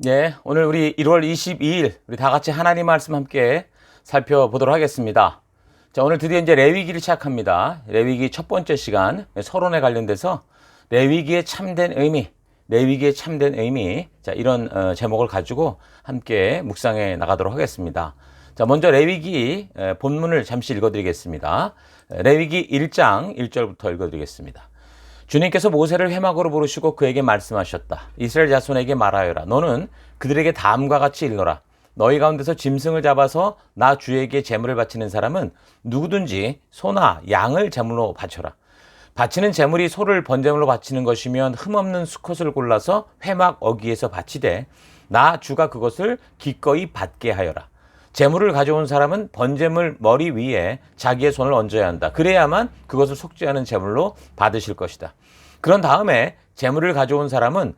네, 오늘 우리 1월 22일 우리 다 같이 하나님 말씀 함께 살펴보도록 하겠습니다. 자, 오늘 드디어 이제 레위기를 시작합니다. 레위기 첫 번째 시간 서론에 관련돼서 레위기의 참된 의미, 레위기의 참된 의미, 자, 이런 제목을 가지고 함께 묵상해 나가도록 하겠습니다. 자, 먼저 레위기 본문을 잠시 읽어드리겠습니다. 레위기 1장 1절부터 읽어드리겠습니다. 주님께서 모세를 회막으로 부르시고 그에게 말씀하셨다. 이스라엘 자손에게 말하여라. 너는 그들에게 다음과 같이 일러라. 너희 가운데서 짐승을 잡아서 나 주에게 제물을 바치는 사람은 누구든지 소나 양을 제물로 바쳐라. 바치는 제물이 소를 번제물로 바치는 것이면 흠없는 수컷을 골라서 회막 어귀에서 바치되 나 주가 그것을 기꺼이 받게 하여라. 제물을 가져온 사람은 번제물 머리 위에 자기의 손을 얹어야 한다. 그래야만 그것을 속죄하는 제물로 받으실 것이다. 그런 다음에 제물을 가져온 사람은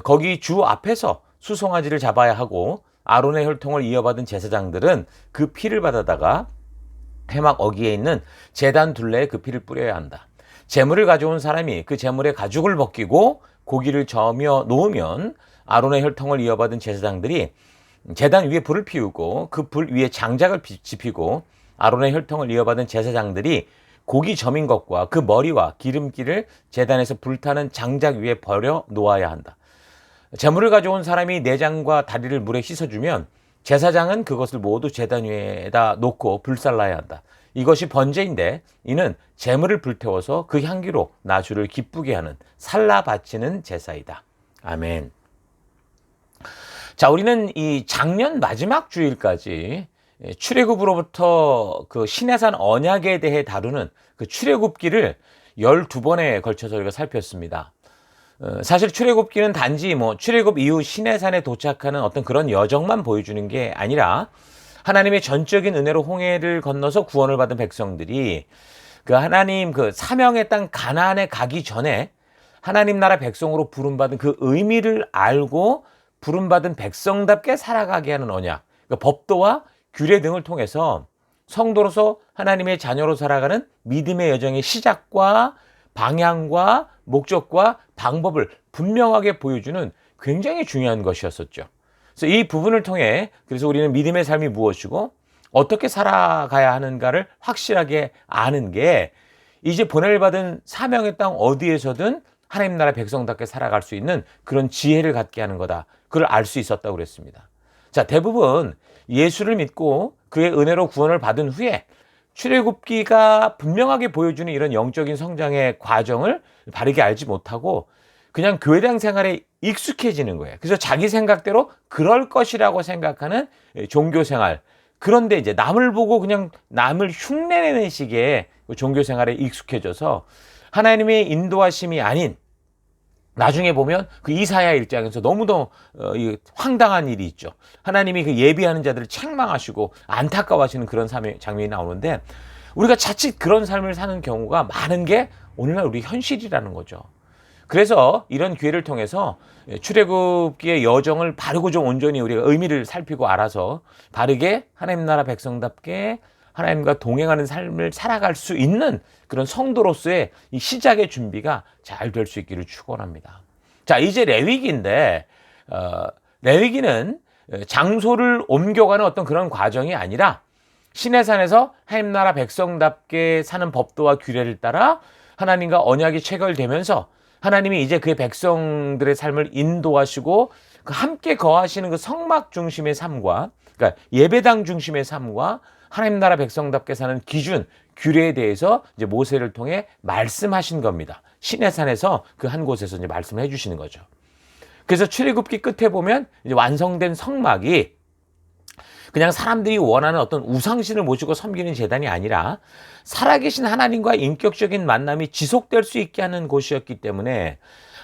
거기 주 앞에서 수송아지를 잡아야 하고 아론의 혈통을 이어받은 제사장들은 그 피를 받아다가 회막 어귀에 있는 제단 둘레에 그 피를 뿌려야 한다. 제물을 가져온 사람이 그 제물의 가죽을 벗기고 고기를 저며 놓으면 아론의 혈통을 이어받은 제사장들이 제단 위에 불을 피우고 그 불 위에 장작을 지피고 아론의 혈통을 이어받은 제사장들이 고기 점인 것과 그 머리와 기름기를 제단에서 불타는 장작 위에 버려 놓아야 한다. 제물을 가져온 사람이 내장과 다리를 물에 씻어주면 제사장은 그것을 모두 제단 위에다 놓고 불살라야 한다. 이것이 번제인데 이는 제물을 불태워서 그 향기로 나 주를 기쁘게 하는 살라 바치는 제사이다. 아멘. 자, 우리는 이 작년 마지막 주일까지 출애굽으로부터 그 시내산 언약에 대해 다루는 그 출애굽기를 12번에 걸쳐서 우리가 살폈습니다. 사실 출애굽기는 단지 출애굽 이후 시내산에 도착하는 어떤 그런 여정만 보여주는 게 아니라 하나님의 전적인 은혜로 홍해를 건너서 구원을 받은 백성들이 그 하나님 그 사명의 땅 가나안에 가기 전에 하나님 나라 백성으로 부름받은 그 의미를 알고 부름받은 백성답게 살아가게 하는 언약, 그러니까 법도와 규례 등을 통해서 성도로서 하나님의 자녀로 살아가는 믿음의 여정의 시작과 방향과 목적과 방법을 분명하게 보여주는 굉장히 중요한 것이었었죠. 그래서 이 부분을 통해 그래서 우리는 믿음의 삶이 무엇이고 어떻게 살아가야 하는가를 확실하게 아는 게 이제 보냄을 받은 사명의 땅 어디에서든 하나님 나라 백성답게 살아갈 수 있는 그런 지혜를 갖게 하는 거다. 그걸 알 수 있었다고 그랬습니다. 자, 대부분 예수를 믿고 그의 은혜로 구원을 받은 후에 출애굽기가 분명하게 보여주는 이런 영적인 성장의 과정을 바르게 알지 못하고 그냥 교회당 생활에 익숙해지는 거예요. 그래서 자기 생각대로 그럴 것이라고 생각하는 종교 생활. 그런데 이제 남을 보고 그냥 남을 흉내내는 식의 종교 생활에 익숙해져서 하나님의 인도하심이 아닌 나중에 보면 그 이사야 일장에서 너무도 황당한 일이 있죠. 하나님이 그 예비하는 자들을 책망하시고 안타까워하시는 그런 장면이 나오는데 우리가 자칫 그런 삶을 사는 경우가 많은 게 오늘날 우리 현실이라는 거죠. 그래서 이런 기회를 통해서 출애굽기의 여정을 바르고 좀 온전히 우리가 의미를 살피고 알아서 바르게 하나님 나라 백성답게 하나님과 동행하는 삶을 살아갈 수 있는 그런 성도로서의 이 시작의 준비가 잘 될 수 있기를 축원합니다. 자, 이제 레위기인데 레위기는 장소를 옮겨가는 어떤 그런 과정이 아니라 시내산에서 하나님 나라 백성답게 사는 법도와 규례를 따라 하나님과 언약이 체결되면서 하나님이 이제 그의 백성들의 삶을 인도하시고 그 함께 거하시는 그 성막 중심의 삶과 그러니까 예배당 중심의 삶과 하나님 나라 백성답게 사는 기준, 규례에 대해서 이제 모세를 통해 말씀하신 겁니다. 시내산에서 그 한 곳에서 이제 말씀을 해주시는 거죠. 그래서 출애굽기 끝에 보면 이제 완성된 성막이 그냥 사람들이 원하는 어떤 우상신을 모시고 섬기는 제단이 아니라 살아계신 하나님과 인격적인 만남이 지속될 수 있게 하는 곳이었기 때문에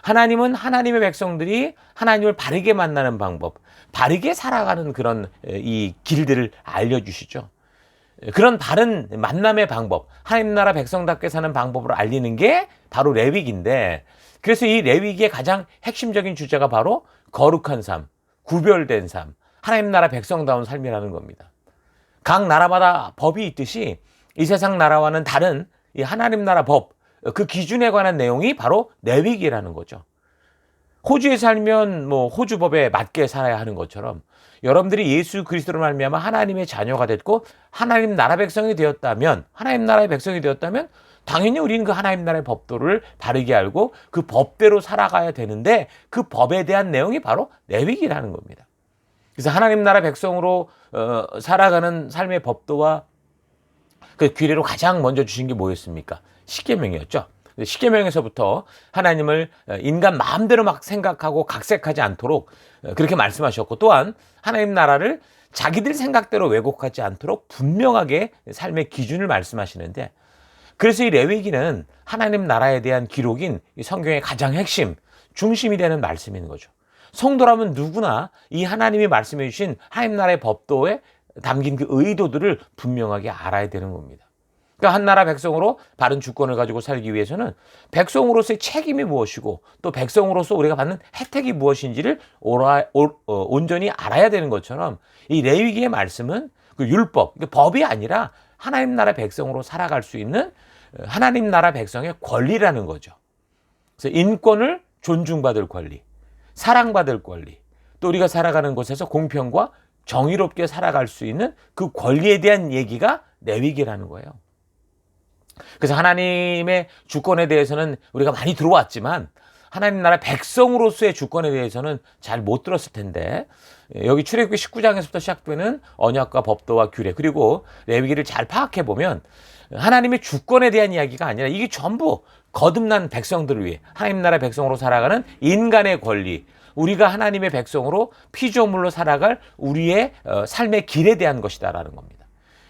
하나님은 하나님의 백성들이 하나님을 바르게 만나는 방법, 바르게 살아가는 그런 이 길들을 알려주시죠. 그런 바른 만남의 방법, 하나님 나라 백성답게 사는 방법을 알리는 게 바로 레위기인데 그래서 이 레위기의 가장 핵심적인 주제가 바로 거룩한 삶, 구별된 삶, 하나님 나라 백성다운 삶이라는 겁니다. 각 나라마다 법이 있듯이 이 세상 나라와는 다른 이 하나님 나라 법, 그 기준에 관한 내용이 바로 레위기라는 거죠. 호주에 살면 뭐 호주법에 맞게 살아야 하는 것처럼 여러분들이 예수 그리스도로 말미암아 하나님의 자녀가 됐고 하나님 나라 백성이 되었다면, 하나님 나라의 백성이 되었다면 당연히 우리는 그 하나님 나라의 법도를 바르게 알고 그 법대로 살아가야 되는데, 그 법에 대한 내용이 바로 레위기라는 겁니다. 그래서 하나님 나라 백성으로 살아가는 삶의 법도와 그 규례로 가장 먼저 주신 게 뭐였습니까? 십계명이었죠. 십계명에서부터 하나님을 인간 마음대로 막 생각하고 각색하지 않도록 그렇게 말씀하셨고, 또한 하나님 나라를 자기들 생각대로 왜곡하지 않도록 분명하게 삶의 기준을 말씀하시는데, 그래서 이 레위기는 하나님 나라에 대한 기록인 이 성경의 가장 핵심, 중심이 되는 말씀인 거죠. 성도라면 누구나 이 하나님이 말씀해 주신 하나님 나라의 법도에 담긴 그 의도들을 분명하게 알아야 되는 겁니다. 그러니까 한 나라 백성으로 바른 주권을 가지고 살기 위해서는 백성으로서의 책임이 무엇이고 또 백성으로서 우리가 받는 혜택이 무엇인지를 온전히 알아야 되는 것처럼, 이 레위기의 말씀은 그 율법, 법이 아니라 하나님 나라 백성으로 살아갈 수 있는 하나님 나라 백성의 권리라는 거죠. 그래서 인권을 존중받을 권리, 사랑받을 권리, 또 우리가 살아가는 곳에서 공평과 정의롭게 살아갈 수 있는 그 권리에 대한 얘기가 레위기라는 거예요. 그래서 하나님의 주권에 대해서는 우리가 많이 들어왔지만 하나님 나라 백성으로서의 주권에 대해서는 잘 못 들었을 텐데, 여기 출애굽기 19장에서부터 시작되는 언약과 법도와 규례, 그리고 레위기를 잘 파악해 보면 하나님의 주권에 대한 이야기가 아니라 이게 전부 거듭난 백성들을 위해 하나님 나라 백성으로 살아가는 인간의 권리, 우리가 하나님의 백성으로 피조물로 살아갈 우리의 삶의 길에 대한 것이다라는 겁니다.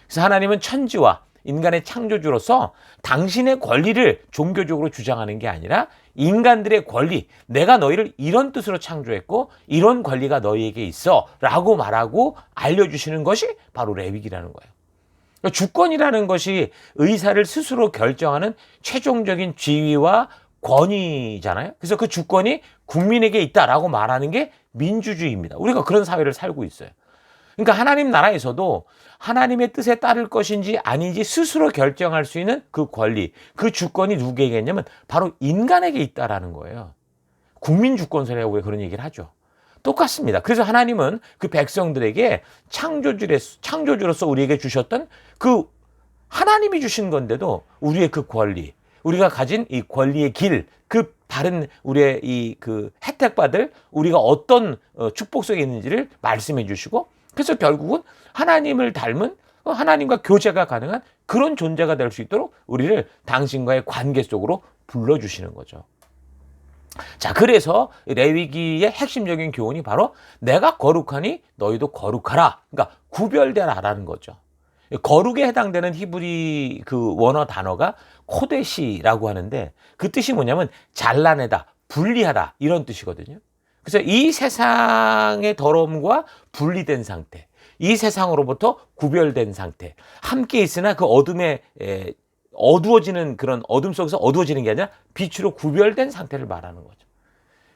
그래서 하나님은 천지와 인간의 창조주로서 당신의 권리를 종교적으로 주장하는 게 아니라 인간들의 권리, 내가 너희를 이런 뜻으로 창조했고 이런 권리가 너희에게 있어 라고 말하고 알려주시는 것이 바로 레위기라는 거예요. 그러니까 주권이라는 것이 의사를 스스로 결정하는 최종적인 지위와 권위잖아요. 그래서 그 주권이 국민에게 있다라고 말하는 게 민주주의입니다. 우리가 그런 사회를 살고 있어요. 그러니까 하나님 나라에서도 하나님의 뜻에 따를 것인지 아닌지 스스로 결정할 수 있는 그 권리, 그 주권이 누구에게 있냐면 바로 인간에게 있다라는 거예요. 국민주권설이라고 우리가 그런 얘기를 하죠. 똑같습니다. 그래서 하나님은 그 백성들에게 창조주로서 우리에게 주셨던 그 하나님이 주신 건데도 우리의 그 권리, 우리가 가진 이 권리의 길, 그 다른 우리의 이 그 혜택받을 우리가 어떤 축복 속에 있는지를 말씀해 주시고, 그래서 결국은 하나님을 닮은 하나님과 교제가 가능한 그런 존재가 될 수 있도록 우리를 당신과의 관계 속으로 불러주시는 거죠. 자, 그래서 레위기의 핵심적인 교훈이 바로 내가 거룩하니 너희도 거룩하라. 그러니까 구별되라라는 거죠. 거룩에 해당되는 히브리 그 원어 단어가 코데시라고 하는데, 그 뜻이 뭐냐면 잘라내다, 분리하다 이런 뜻이거든요. 그래서 이 세상의 더러움과 분리된 상태, 이 세상으로부터 구별된 상태, 함께 있으나 그 어둠에 어두워지는, 그런 어둠 속에서 어두워지는 게 아니라 빛으로 구별된 상태를 말하는 거죠.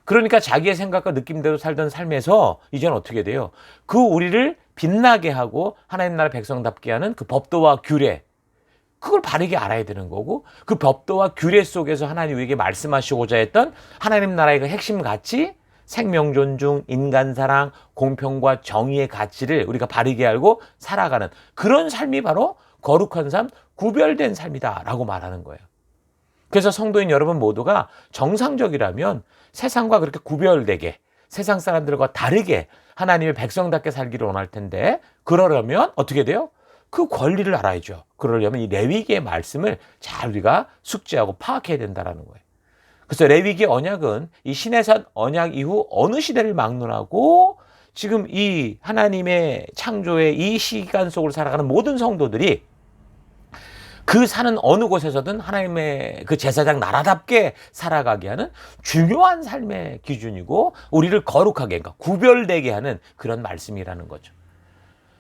그러니까 자기의 생각과 느낌대로 살던 삶에서 이제는 어떻게 돼요? 그 우리를 빛나게 하고 하나님 나라 백성답게 하는 그 법도와 규례, 그걸 바르게 알아야 되는 거고, 그 법도와 규례 속에서 하나님 우리에게 말씀하시고자 했던 하나님 나라의 그 핵심 가치, 생명 존중, 인간 사랑, 공평과 정의의 가치를 우리가 바르게 알고 살아가는 그런 삶이 바로 거룩한 삶, 구별된 삶이다라고 말하는 거예요. 그래서 성도인 여러분 모두가 정상적이라면 세상과 그렇게 구별되게, 세상 사람들과 다르게 하나님의 백성답게 살기를 원할 텐데, 그러려면 어떻게 돼요? 그 권리를 알아야죠. 그러려면 이 레위기의 말씀을 잘 우리가 숙지하고 파악해야 된다는 거예요. 그래서 레위기 언약은 이 시내산 언약 이후 어느 시대를 막론하고 지금 이 하나님의 창조의 이 시간 속을 살아가는 모든 성도들이 그 사는 어느 곳에서든 하나님의 그 제사장 나라답게 살아가게 하는 중요한 삶의 기준이고, 우리를 거룩하게, 그러니까 구별되게 하는 그런 말씀이라는 거죠.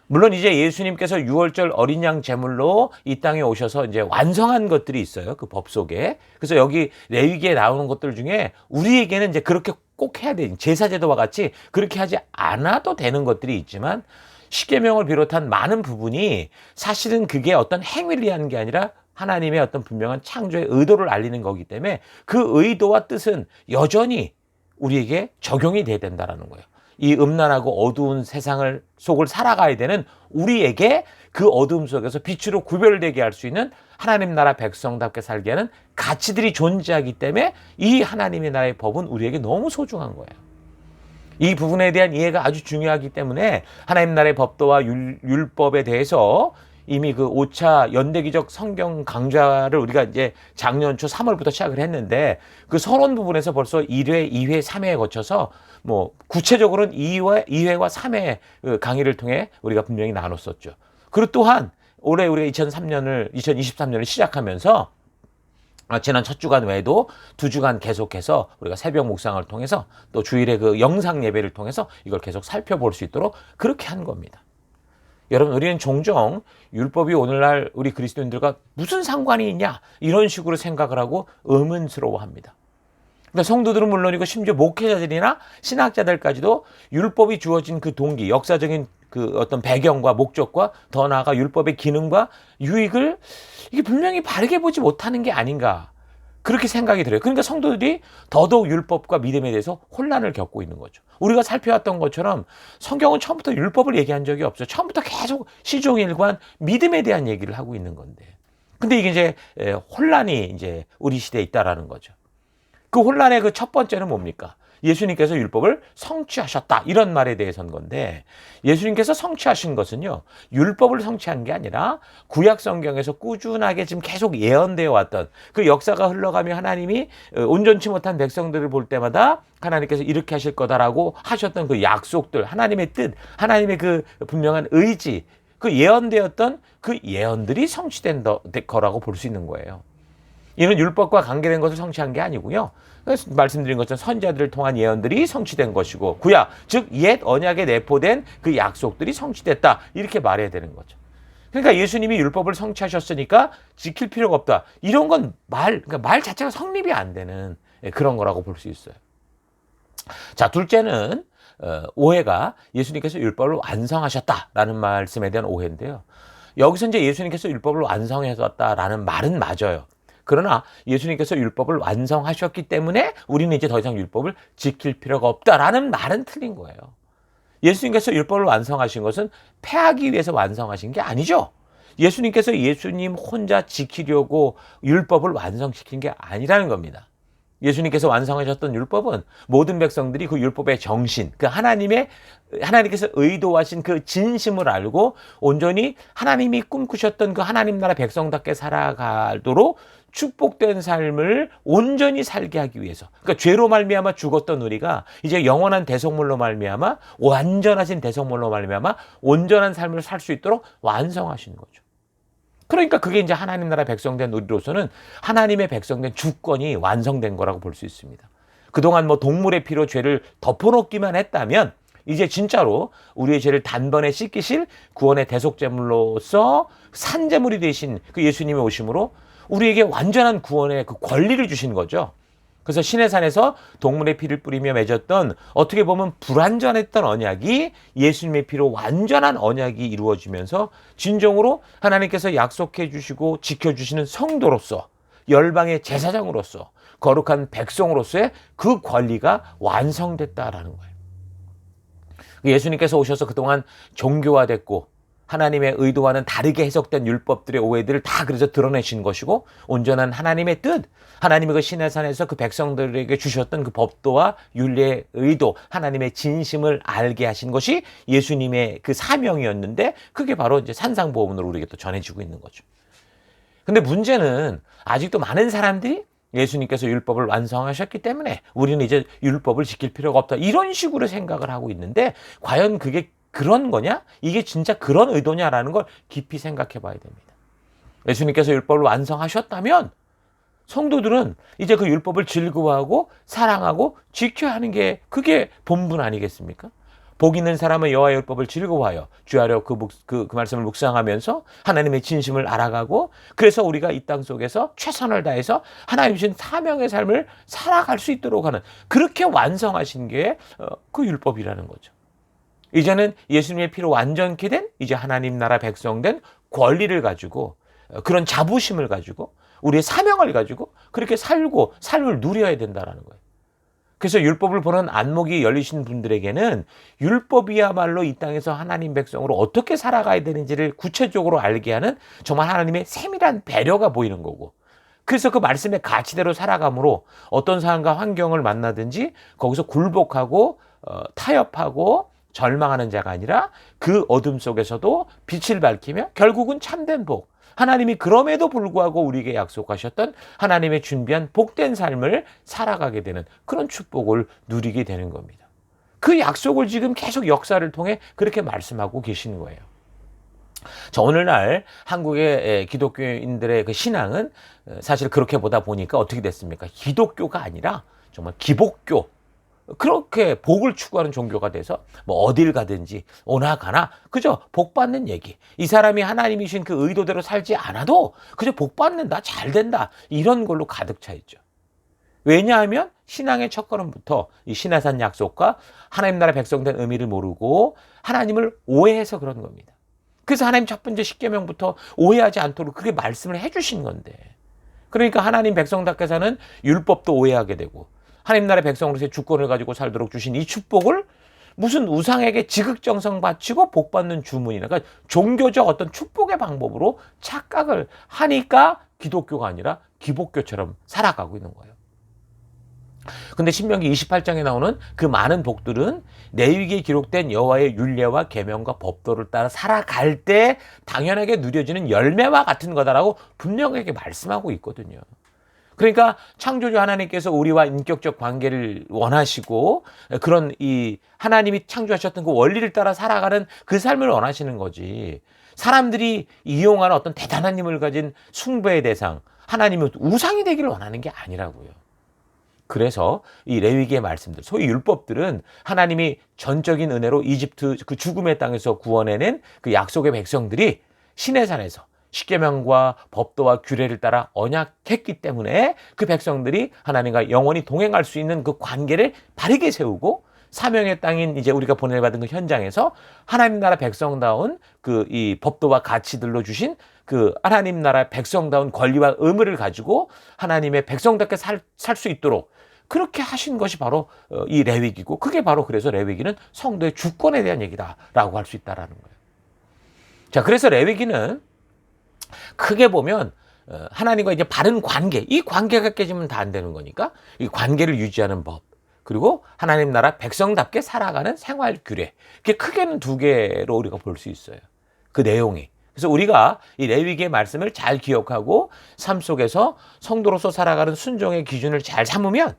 물론 이제 예수님께서 유월절 어린 양 제물로 이 땅에 오셔서 이제 완성한 것들이 있어요. 그 법 속에. 그래서 여기 레위기에 나오는 것들 중에 우리에게는 이제 그렇게 꼭 해야 되는 제사제도와 같이 그렇게 하지 않아도 되는 것들이 있지만, 십계명을 비롯한 많은 부분이 사실은 그게 어떤 행위를 위한 게 아니라 하나님의 어떤 분명한 창조의 의도를 알리는 거기 때문에 그 의도와 뜻은 여전히 우리에게 적용이 돼야 된다라는 거예요. 이 음란하고 어두운 세상을 속을 살아가야 되는 우리에게 그 어둠 속에서 빛으로 구별되게 할 수 있는 하나님 나라 백성답게 살게 하는 가치들이 존재하기 때문에 이 하나님의 나라의 법은 우리에게 너무 소중한 거예요. 이 부분에 대한 이해가 아주 중요하기 때문에 하나님 나라의 법도와 율법에 대해서 이미 그 5차 연대기적 성경 강좌를 우리가 이제 작년 초 3월부터 시작을 했는데 그 서론 부분에서 벌써 1회, 2회, 3회에 거쳐서 뭐 구체적으로는 2회와 3회 강의를 통해 우리가 분명히 나눴었죠. 그리고 또한 올해 우리가 2023년을 시작하면서 지난 첫 주간 외에도 2주간 계속해서 우리가 새벽 묵상을 통해서 또 주일에 그 영상 예배를 통해서 이걸 계속 살펴볼 수 있도록 그렇게 한 겁니다. 여러분, 우리는 종종 율법이 오늘날 우리 그리스도인들과 무슨 상관이 있냐 이런 식으로 생각을 하고 의문스러워합니다. 그러니까 성도들은 물론이고 심지어 목회자들이나 신학자들까지도 율법이 주어진 그 동기, 역사적인 그 어떤 배경과 목적과 더 나아가 율법의 기능과 유익을 이게 분명히 바르게 보지 못하는 게 아닌가 그렇게 생각이 들어요. 그러니까 성도들이 더더욱 율법과 믿음에 대해서 혼란을 겪고 있는 거죠. 우리가 살펴왔던 것처럼 성경은 처음부터 율법을 얘기한 적이 없어요. 처음부터 계속 시종일관 믿음에 대한 얘기를 하고 있는 건데. 근데 이게 이제 혼란이 이제 우리 시대에 있다라는 거죠. 그 혼란의 그 첫 번째는 뭡니까? 예수님께서 율법을 성취하셨다 이런 말에 대해서는 건데, 예수님께서 성취하신 것은요 율법을 성취한 게 아니라 구약 성경에서 꾸준하게 지금 계속 예언되어 왔던 그 역사가 흘러가며 하나님이 온전치 못한 백성들을 볼 때마다 하나님께서 이렇게 하실 거다라고 하셨던 그 약속들, 하나님의 뜻, 하나님의 그 분명한 의지, 그 예언되었던 그 예언들이 성취된 거라고 볼 수 있는 거예요. 이는 율법과 관계된 것을 성취한 게 아니고요. 말씀드린 것처럼 선지자들을 통한 예언들이 성취된 것이고 구약, 즉 옛 언약에 내포된 그 약속들이 성취됐다. 이렇게 말해야 되는 거죠. 그러니까 예수님이 율법을 성취하셨으니까 지킬 필요가 없다. 이런 건 그러니까 말 자체가 성립이 안 되는 그런 거라고 볼 수 있어요. 자, 둘째는 오해가 예수님께서 율법을 완성하셨다라는 말씀에 대한 오해인데요. 여기서 이제 예수님께서 율법을 완성하셨다라는 말은 맞아요. 그러나 예수님께서 율법을 완성하셨기 때문에 우리는 이제 더 이상 율법을 지킬 필요가 없다라는 말은 틀린 거예요. 예수님께서 율법을 완성하신 것은 폐하기 위해서 완성하신 게 아니죠. 예수님께서 예수님 혼자 지키려고 율법을 완성시킨 게 아니라는 겁니다. 예수님께서 완성하셨던 율법은 모든 백성들이 그 율법의 정신, 그 하나님께서 의도하신 그 진심을 알고 온전히 하나님이 꿈꾸셨던 그 하나님 나라 백성답게 살아가도록 축복된 삶을 온전히 살게 하기 위해서, 그러니까 죄로 말미암아 죽었던 우리가 이제 영원한 대속물로 말미암아, 완전하신 대속물로 말미암아 온전한 삶을 살 수 있도록 완성하신 거죠. 그러니까 그게 이제 하나님 나라 백성된 우리로서는 하나님의 백성된 주권이 완성된 거라고 볼 수 있습니다. 그동안 뭐 동물의 피로 죄를 덮어놓기만 했다면 이제 진짜로 우리의 죄를 단번에 씻기실 구원의 대속제물로서 산제물이 되신 그 예수님의 오심으로 우리에게 완전한 구원의 그 권리를 주신 거죠. 그래서 시내산에서 동물의 피를 뿌리며 맺었던 어떻게 보면 불완전했던 언약이 예수님의 피로 완전한 언약이 이루어지면서 진정으로 하나님께서 약속해 주시고 지켜주시는 성도로서, 열방의 제사장으로서, 거룩한 백성으로서의 그 권리가 완성됐다라는 거예요. 예수님께서 오셔서 그동안 종교화됐고 하나님의 의도와는 다르게 해석된 율법들의 오해들을 다 그래서 드러내신 것이고, 온전한 하나님의 뜻, 하나님의 그 시내산에서 그 백성들에게 주셨던 그 법도와 윤리의 의도, 하나님의 진심을 알게 하신 것이 예수님의 그 사명이었는데, 그게 바로 이제 산상보험으로 우리에게 또 전해지고 있는 거죠. 근데 문제는 아직도 많은 사람들이 예수님께서 율법을 완성하셨기 때문에 우리는 이제 율법을 지킬 필요가 없다, 이런 식으로 생각을 하고 있는데, 과연 그게 그런 거냐? 이게 진짜 그런 의도냐라는 걸 깊이 생각해 봐야 됩니다. 예수님께서 율법을 완성하셨다면 성도들은 이제 그 율법을 즐거워하고 사랑하고 지켜야 하는 게 그게 본분 아니겠습니까? 복 있는 사람은 여호와의 율법을 즐거워하여 주하려 그 말씀을 묵상하면서 하나님의 진심을 알아가고, 그래서 우리가 이 땅 속에서 최선을 다해서 하나님 주신 사명의 삶을 살아갈 수 있도록 하는, 그렇게 완성하신 게 그 율법이라는 거죠. 이제는 예수님의 피로 완전케 된 이제 하나님 나라 백성된 권리를 가지고, 그런 자부심을 가지고, 우리의 사명을 가지고 그렇게 살고 삶을 누려야 된다는 거예요. 그래서 율법을 보는 안목이 열리신 분들에게는 율법이야말로 이 땅에서 하나님 백성으로 어떻게 살아가야 되는지를 구체적으로 알게 하는 정말 하나님의 세밀한 배려가 보이는 거고, 그래서 그 말씀의 가치대로 살아감으로 어떤 상황과 환경을 만나든지 거기서 굴복하고 타협하고 절망하는 자가 아니라 그 어둠 속에서도 빛을 밝히며 결국은 참된 복, 하나님이 그럼에도 불구하고 우리에게 약속하셨던 하나님의 준비한 복된 삶을 살아가게 되는 그런 축복을 누리게 되는 겁니다. 그 약속을 지금 계속 역사를 통해 그렇게 말씀하고 계시는 거예요. 자, 오늘날 한국의 기독교인들의 그 신앙은 사실 그렇게 보다 보니까 어떻게 됐습니까? 기독교가 아니라 정말 기복교, 그렇게 복을 추구하는 종교가 돼서 뭐 어딜 가든지 오나 가나 그저 복 받는 얘기, 이 사람이 하나님이신 그 의도대로 살지 않아도 그저 복 받는다, 잘 된다, 이런 걸로 가득 차 있죠. 왜냐하면 신앙의 첫걸음부터 이 시내산 약속과 하나님 나라 백성된 의미를 모르고 하나님을 오해해서 그런 겁니다. 그래서 하나님 첫 번째 십계명부터 오해하지 않도록 그렇게 말씀을 해주신 건데, 그러니까 하나님 백성답게 사는 율법도 오해하게 되고 하나님 나라의 백성으로서의 주권을 가지고 살도록 주신 이 축복을 무슨 우상에게 지극정성 바치고 복받는 주문이나, 그러니까 종교적 어떤 축복의 방법으로 착각을 하니까 기독교가 아니라 기복교처럼 살아가고 있는 거예요. 근데 신명기 28장에 나오는 그 많은 복들은 레위기에 기록된 여호와의 율례와 계명과 법도를 따라 살아갈 때 당연하게 누려지는 열매와 같은 거다라고 분명하게 말씀하고 있거든요. 그러니까 창조주 하나님께서 우리와 인격적 관계를 원하시고 그런 이 하나님이 창조하셨던 그 원리를 따라 살아가는 그 삶을 원하시는 거지, 사람들이 이용하는 어떤 대단한 힘을 가진 숭배의 대상, 하나님은 우상이 되기를 원하는 게 아니라고요. 그래서 이 레위기의 말씀들, 소위 율법들은 하나님이 전적인 은혜로 이집트 그 죽음의 땅에서 구원해낸 그 약속의 백성들이 시내산에서 십계명과 법도와 규례를 따라 언약했기 때문에 그 백성들이 하나님과 영원히 동행할 수 있는 그 관계를 바르게 세우고, 사명의 땅인 이제 우리가 보내받은 그 현장에서 하나님 나라 백성다운 그 이 법도와 가치들로 주신 그 하나님 나라 백성다운 권리와 의무를 가지고 하나님의 백성답게 살 수 있도록 그렇게 하신 것이 바로 이 레위기고, 그게 바로 그래서 레위기는 성도의 주권에 대한 얘기다라고 할 수 있다라는 거예요. 자, 그래서 레위기는 크게 보면 하나님과 이제 바른 관계, 이 관계가 깨지면 다 안 되는 거니까 이 관계를 유지하는 법, 그리고 하나님 나라 백성답게 살아가는 생활 규례, 이게 크게는 두 개로 우리가 볼 수 있어요. 그 내용이. 그래서 우리가 이 레위기의 말씀을 잘 기억하고 삶 속에서 성도로서 살아가는 순종의 기준을 잘 삼으면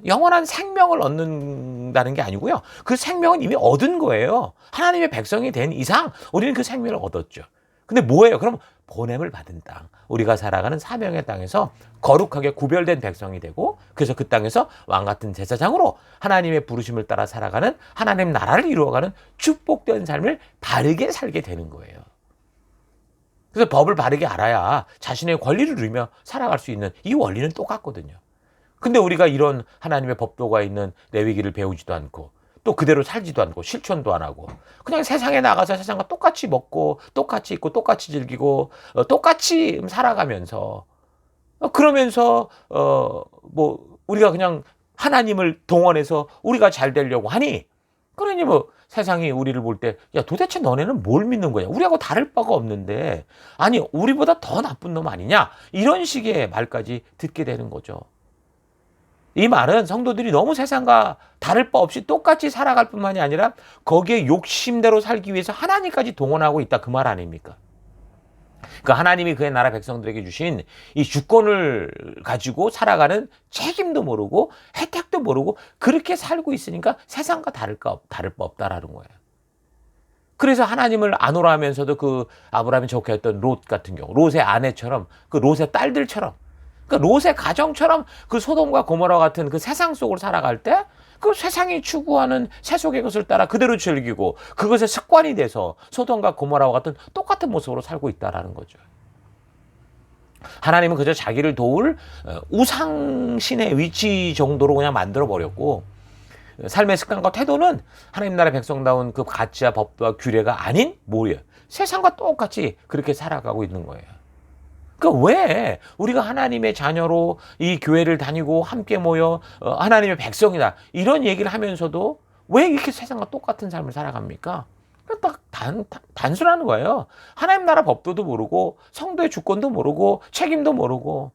영원한 생명을 얻는다는 게 아니고요, 그 생명은 이미 얻은 거예요. 하나님의 백성이 된 이상 우리는 그 생명을 얻었죠. 근데 뭐예요? 그럼 보냄을 받은 땅, 우리가 살아가는 사명의 땅에서 거룩하게 구별된 백성이 되고, 그래서 그 땅에서 왕같은 제사장으로 하나님의 부르심을 따라 살아가는 하나님 나라를 이루어가는 축복된 삶을 바르게 살게 되는 거예요. 그래서 법을 바르게 알아야 자신의 권리를 누리며 살아갈 수 있는 이 원리는 똑같거든요. 근데 우리가 이런 하나님의 법도가 있는 레위기를 배우지도 않고 또 그대로 살지도 않고 실천도 안 하고 그냥 세상에 나가서 세상과 똑같이 먹고 똑같이 입고 똑같이 즐기고 똑같이 살아가면서 그러면서 뭐 우리가 그냥 하나님을 동원해서 우리가 잘 되려고 하니, 그러니 뭐 세상이 우리를 볼 때 야 도대체 너네는 뭘 믿는 거냐, 우리하고 다를 바가 없는데 아니 우리보다 더 나쁜 놈 아니냐, 이런 식의 말까지 듣게 되는 거죠. 이 말은 성도들이 너무 세상과 다를 바 없이 똑같이 살아갈 뿐만이 아니라 거기에 욕심대로 살기 위해서 하나님까지 동원하고 있다, 그 말 아닙니까? 그 하나님이 그의 나라 백성들에게 주신 이 주권을 가지고 살아가는 책임도 모르고 혜택도 모르고 그렇게 살고 있으니까 세상과 다를 바 없다라는 거예요. 그래서 하나님을 안 오라 하면서도 그 아브라함이 좋게했던 롯 같은 경우, 롯의 아내처럼, 그 롯의 딸들처럼, 그 롯의 가정처럼 그 소돔과 고모라 같은 그 세상 속을 살아갈 때 그 세상이 추구하는 세속의 것을 따라 그대로 즐기고 그것의 습관이 돼서 소돔과 고모라와 같은 똑같은 모습으로 살고 있다라는 거죠. 하나님은 그저 자기를 도울 우상신의 위치 정도로 그냥 만들어 버렸고, 삶의 습관과 태도는 하나님 나라 백성다운 그 가치와 법도와 규례가 아닌 뭐예요? 세상과 똑같이 그렇게 살아가고 있는 거예요. 그러니까 왜 우리가 하나님의 자녀로 이 교회를 다니고 함께 모여 하나님의 백성이다 이런 얘기를 하면서도 왜 이렇게 세상과 똑같은 삶을 살아갑니까? 딱 단순한 거예요. 하나님 나라 법도도 모르고 성도의 주권도 모르고 책임도 모르고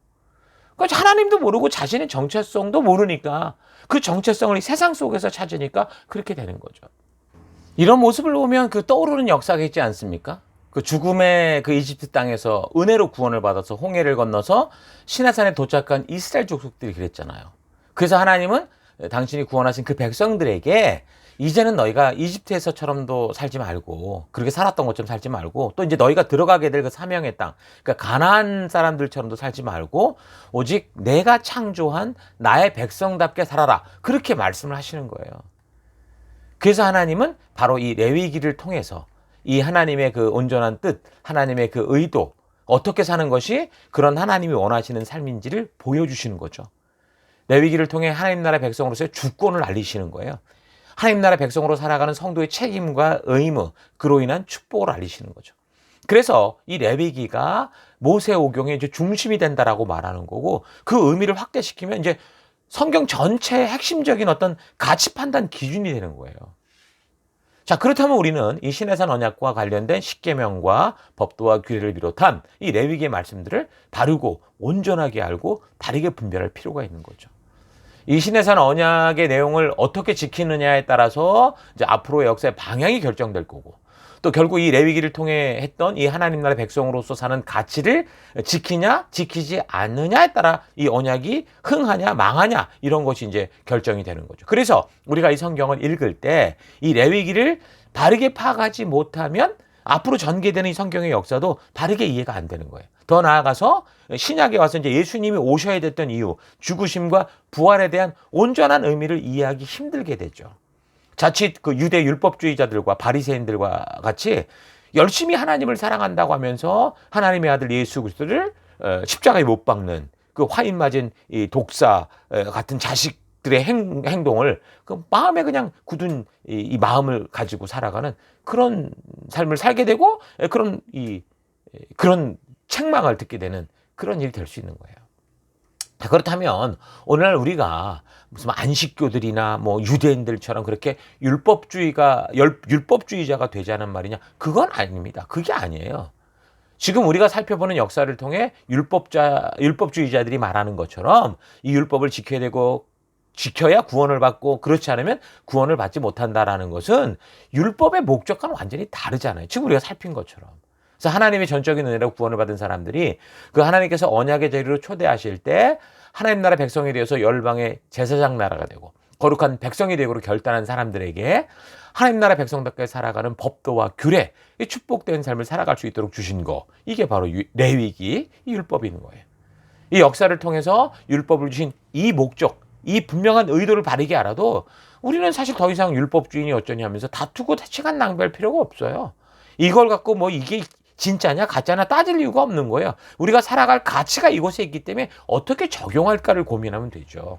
그러니까 하나님도 모르고 자신의 정체성도 모르니까 그 정체성을 이 세상 속에서 찾으니까 그렇게 되는 거죠. 이런 모습을 보면 그 떠오르는 역사가 있지 않습니까? 그 죽음의 그 이집트 땅에서 은혜로 구원을 받아서 홍해를 건너서 시내산에 도착한 이스라엘 족속들이 그랬잖아요. 그래서 하나님은 당신이 구원하신 그 백성들에게 이제는 너희가 이집트에서처럼도 살지 말고 그렇게 살았던 것처럼 살지 말고 또 이제 너희가 들어가게 될 그 사명의 땅 그러니까 가나안 사람들처럼도 살지 말고 오직 내가 창조한 나의 백성답게 살아라 그렇게 말씀을 하시는 거예요. 그래서 하나님은 바로 이 레위기를 통해서 이 하나님의 그 온전한 뜻, 하나님의 그 의도, 어떻게 사는 것이 그런 하나님이 원하시는 삶인지를 보여주시는 거죠. 레위기를 통해 하나님 나라 백성으로서의 주권을 알리시는 거예요. 하나님 나라 백성으로 살아가는 성도의 책임과 의무, 그로 인한 축복을 알리시는 거죠. 그래서 이 레위기가 모세오경의 이제 중심이 된다라고 말하는 거고 그 의미를 확대시키면 이제 성경 전체의 핵심적인 어떤 가치 판단 기준이 되는 거예요. 자, 그렇다면 우리는 이 시내산 언약과 관련된 십계명과 법도와 규례를 비롯한 이 레위기의 말씀들을 바르고 온전하게 알고 다르게 분별할 필요가 있는 거죠. 이 시내산 언약의 내용을 어떻게 지키느냐에 따라서 이제 앞으로의 역사의 방향이 결정될 거고 또 결국 이 레위기를 통해 했던 이 하나님 나라 백성으로서 사는 가치를 지키냐 지키지 않느냐에 따라 이 언약이 흥하냐 망하냐 이런 것이 이제 결정이 되는 거죠. 그래서 우리가 이 성경을 읽을 때 이 레위기를 바르게 파악하지 못하면 앞으로 전개되는 이 성경의 역사도 바르게 이해가 안 되는 거예요. 더 나아가서 신약에 와서 이제 예수님이 오셔야 됐던 이유, 죽으심과 부활에 대한 온전한 의미를 이해하기 힘들게 되죠. 자칫 그 유대 율법주의자들과 바리새인들과 같이 열심히 하나님을 사랑한다고 하면서 하나님의 아들 예수 그리스도를 십자가에 못 박는 그 화인 맞은 이 독사 같은 자식들의 행동을 그 마음에 그냥 굳은 이 마음을 가지고 살아가는 그런 삶을 살게 되고 그런 책망을 듣게 되는 그런 일이 될 수 있는 거예요. 그렇다면 오늘날 우리가 무슨 안식교들이나 뭐 유대인들처럼 그렇게 율법주의자가 되자는 말이냐? 그건 아닙니다. 그게 아니에요. 지금 우리가 살펴보는 역사를 통해 율법주의자들이 말하는 것처럼 이 율법을 지켜야 되고 지켜야 구원을 받고 그렇지 않으면 구원을 받지 못한다라는 것은 율법의 목적과는 완전히 다르잖아요. 지금 우리가 살핀 것처럼. 그래서 하나님의 전적인 은혜로 구원을 받은 사람들이 그 하나님께서 언약의 자리로 초대하실 때 하나님 나라 백성이 되어서 열방의 제사장 나라가 되고 거룩한 백성이 되고 결단한 사람들에게 하나님 나라 백성답게 살아가는 법도와 규례, 이 축복된 삶을 살아갈 수 있도록 주신 거, 이게 바로 레위기, 이 율법이 있는 거예요. 이 역사를 통해서 율법을 주신 이 목적, 이 분명한 의도를 바르게 알아도 우리는 사실 더 이상 율법주의니 어쩌니 하면서 다투고 시간 낭비할 필요가 없어요. 이걸 갖고 뭐 이게 진짜냐 가짜냐 따질 이유가 없는 거예요. 우리가 살아갈 가치가 이곳에 있기 때문에 어떻게 적용할까를 고민하면 되죠.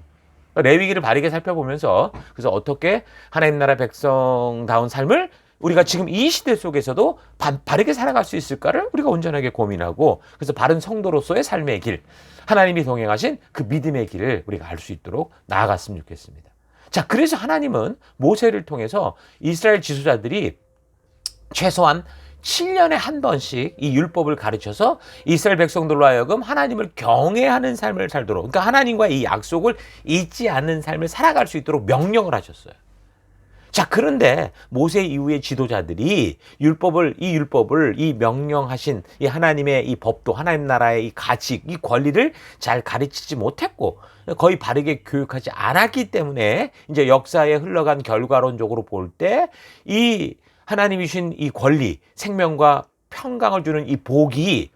레위기를 바르게 살펴보면서 그래서 어떻게 하나님 나라 백성다운 삶을 우리가 지금 이 시대 속에서도 바르게 살아갈 수 있을까를 우리가 온전하게 고민하고 그래서 바른 성도로서의 삶의 길, 하나님이 동행하신 그 믿음의 길을 우리가 알 수 있도록 나아갔으면 좋겠습니다. 자, 그래서 하나님은 모세를 통해서 이스라엘 지도자들이 최소한 7년에 한 번씩 이 율법을 가르쳐서 이스라엘 백성들로 하여금 하나님을 경외하는 삶을 살도록, 그러니까 하나님과의 이 약속을 잊지 않는 삶을 살아갈 수 있도록 명령을 하셨어요. 자, 그런데 모세 이후의 지도자들이 이 명령하신 이 하나님의 이 법도, 하나님 나라의 이 가치, 이 권리를 잘 가르치지 못했고 거의 바르게 교육하지 않았기 때문에 이제 역사에 흘러간 결과론적으로 볼 때 이 하나님이 주신 이 권리, 생명과 평강을 주는 이 복이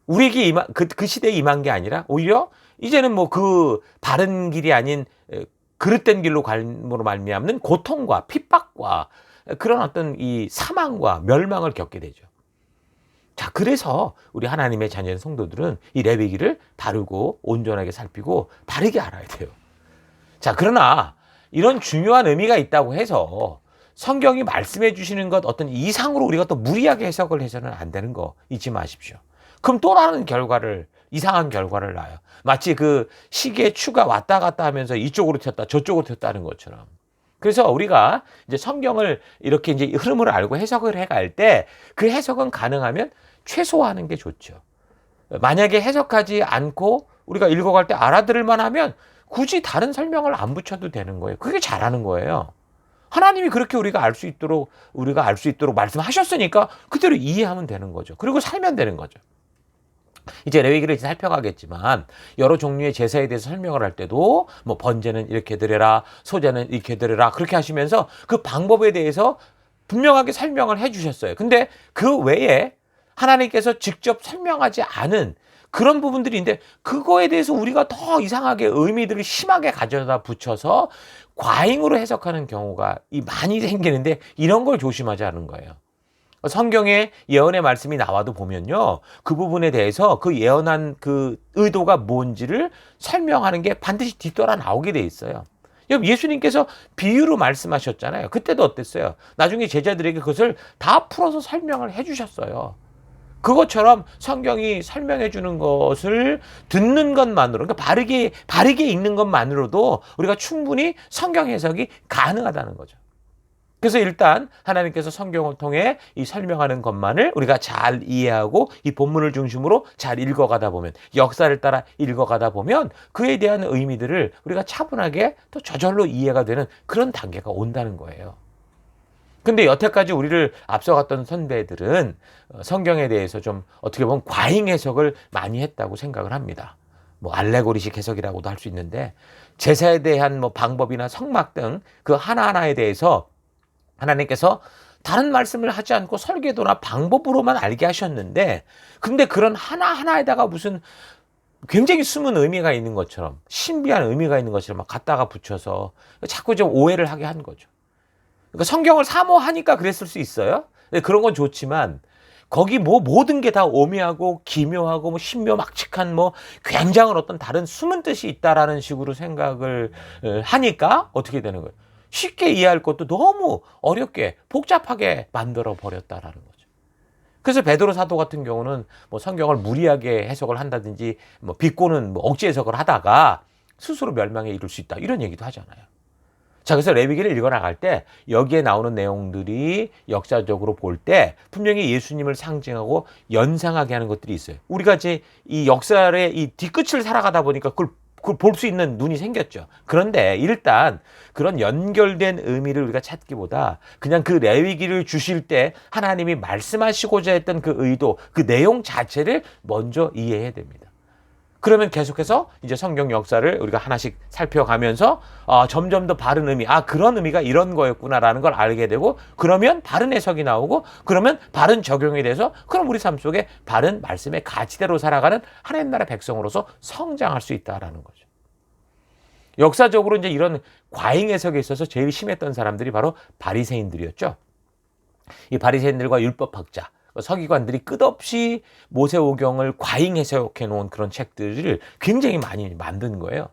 우리에게 그 시대에 임한 게 아니라 오히려 이제는 뭐 그 바른 길이 아닌 그릇된 길로 갈므로 말미암는 고통과 핍박과 그런 어떤 이 사망과 멸망을 겪게 되죠. 자, 그래서 우리 하나님의 자녀인 성도들은 이 레위기를 바르고 온전하게 살피고 바르게 알아야 돼요. 자, 그러나 이런 중요한 의미가 있다고 해서 성경이 말씀해 주시는 것 어떤 이상으로 우리가 또 무리하게 해석을 해서는 안 되는 거 잊지 마십시오. 그럼 또 다른 이상한 결과를 낳아요. 마치 그 시계 추가 왔다 갔다 하면서 이쪽으로 튀었다 저쪽으로 튀었다는 것처럼. 그래서 우리가 이제 성경을 이렇게 이제 흐름을 알고 해석을 해갈 때 그 해석은 가능하면 최소화하는 게 좋죠. 만약에 해석하지 않고 우리가 읽어갈 때 알아들을만 하면 굳이 다른 설명을 안 붙여도 되는 거예요. 그게 잘하는 거예요. 하나님이 그렇게 우리가 알 수 있도록 말씀하셨으니까 그대로 이해하면 되는 거죠. 그리고 살면 되는 거죠. 이제 레위기를 살펴가겠지만 여러 종류의 제사에 대해서 설명을 할 때도 뭐 번제는 이렇게 드려라, 소제는 이렇게 드려라 그렇게 하시면서 그 방법에 대해서 분명하게 설명을 해주셨어요. 근데 그 외에 하나님께서 직접 설명하지 않은 그런 부분들이 있는데 그거에 대해서 우리가 더 이상하게 의미들을 심하게 가져다 붙여서 과잉으로 해석하는 경우가 많이 생기는데 이런 걸 조심하자는 거예요. 성경에 예언의 말씀이 나와도 보면요. 그 부분에 대해서 그 예언한 그 의도가 뭔지를 설명하는 게 반드시 뒤돌아 나오게 돼 있어요. 예수님께서 비유로 말씀하셨잖아요. 그때도 어땠어요? 나중에 제자들에게 그것을 다 풀어서 설명을 해주셨어요. 그것처럼 성경이 설명해 주는 것을 듣는 것만으로, 그러니까 바르게 읽는 것만으로도 우리가 충분히 성경 해석이 가능하다는 거죠. 그래서 일단 하나님께서 성경을 통해 이 설명하는 것만을 우리가 잘 이해하고 이 본문을 중심으로 잘 읽어가다 보면, 역사를 따라 읽어가다 보면 그에 대한 의미들을 우리가 차분하게 또 저절로 이해가 되는 그런 단계가 온다는 거예요. 근데 여태까지 우리를 앞서갔던 선배들은 성경에 대해서 좀 어떻게 보면 과잉 해석을 많이 했다고 생각을 합니다. 뭐 알레고리식 해석이라고도 할 수 있는데 제사에 대한 뭐 방법이나 성막 등 그 하나하나에 대해서 하나님께서 다른 말씀을 하지 않고 설계도나 방법으로만 알게 하셨는데 근데 그런 하나하나에다가 무슨 굉장히 숨은 의미가 있는 것처럼 신비한 의미가 있는 것처럼 막 갖다가 붙여서 자꾸 좀 오해를 하게 한 거죠. 그러니까 성경을 사모하니까 그랬을 수 있어요. 그런 건 좋지만 거기 뭐 모든 게 다 오묘하고 기묘하고 뭐 신묘막측한 뭐 굉장한 어떤 다른 숨은 뜻이 있다라는 식으로 생각을 하니까 어떻게 되는 거예요? 쉽게 이해할 것도 너무 어렵게 복잡하게 만들어 버렸다라는 거죠. 그래서 베드로 사도 같은 경우는 뭐 성경을 무리하게 해석을 한다든지 뭐 비꼬는 뭐 억지 해석을 하다가 스스로 멸망에 이를 수 있다 이런 얘기도 하잖아요. 자, 그래서 레위기를 읽어나갈 때 여기에 나오는 내용들이 역사적으로 볼 때 분명히 예수님을 상징하고 연상하게 하는 것들이 있어요. 우리가 이제 이 역사의 이 뒤끝을 살아가다 보니까 그걸 볼 수 있는 눈이 생겼죠. 그런데 일단 그런 연결된 의미를 우리가 찾기보다 그냥 그 레위기를 주실 때 하나님이 말씀하시고자 했던 그 의도, 그 내용 자체를 먼저 이해해야 됩니다. 그러면 계속해서 이제 성경 역사를 우리가 하나씩 살펴가면서 점점 더 바른 의미, 그런 의미가 이런 거였구나라는 걸 알게 되고 그러면 바른 해석이 나오고 그러면 바른 적용이 돼서 그럼 우리 삶 속에 바른 말씀의 가치대로 살아가는 하나님 나라 백성으로서 성장할 수 있다라는 거죠. 역사적으로 이제 이런 과잉 해석에 있어서 제일 심했던 사람들이 바로 바리새인들이었죠. 이 바리새인들과 율법학자, 서기관들이 끝없이 모세오경을 과잉 해석해 놓은 그런 책들을 굉장히 많이 만든 거예요.